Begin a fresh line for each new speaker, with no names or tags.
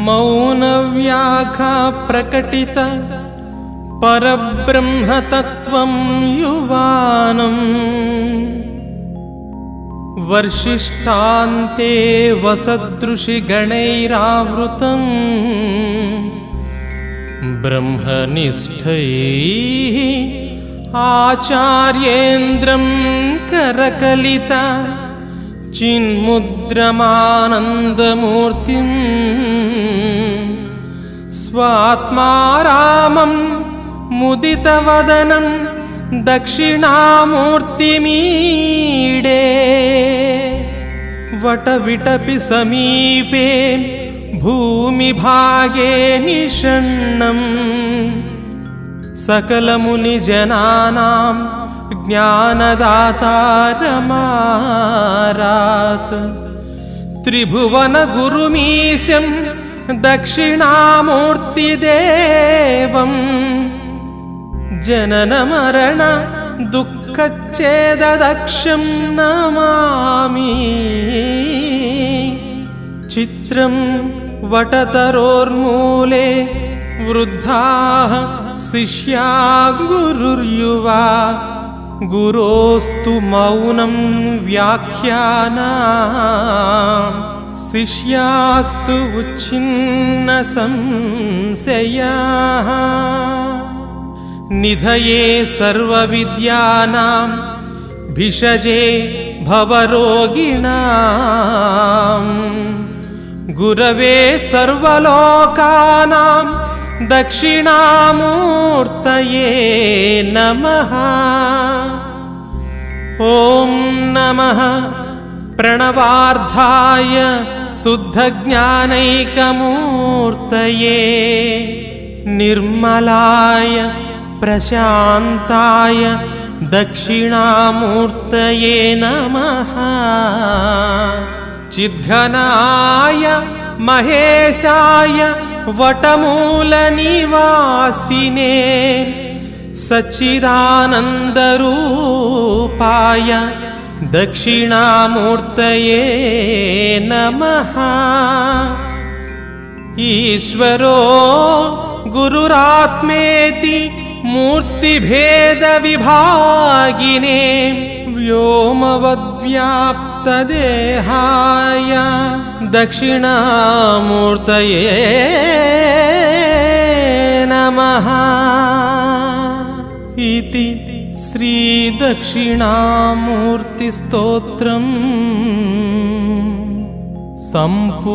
मौनव्याघ्रा प्रकटित परब्रह्मतत्त्वं युवानम् वर्षिष्ठान्ते वसदृशिगणैरावृतं ब्रह्मनिष्ठैः आचार्येन्द्रं करकलित चिन्मुद्रमानन्दमूर्तिं स्वात्मारामं मुदितवदनं दक्षिणामूर्तिमीडे वटविटपि समीपे भूमिभागे निषण्णम् सकलमुनिजनानां ज्ञानदातारमारात् त्रिभुवनगुरुमीशं दक्षिणामूर्तिदेवं जननमरण दुःखच्छेददक्षं नमामि। चित्रं वटतरोर्मूले वृद्धाः शिष्या गुरुर्युवा गुरोस्तु मौनं व्याख्याना शिष्यास्तु उच्छिन्नसंशयाः निधये सर्वविद्यानां भिषजे भवरोगिणां गुरवे सर्वलोकानां दक्षिणामूर्तये नमः। ॐ नमः प्रणवार्धाय शुद्धज्ञानैकमूर्तये निर्मलाय प्रशान्ताय दक्षिणामूर्तये नमः। चिद्घनाय महेशाय वटमूलनिवासिने सच्चिदानन्दरूपाय दक्षिणामूर्तये नमः। ईश्वरो गुरुरात्मेति मूर्तिभेदविभागिने व्योमवद्व्याप्तदेहाय दक्षिणामूर्तये नमः। इति श्रीदक्षिणामूर्तिस्तोत्रम् सम्पूर्णम्।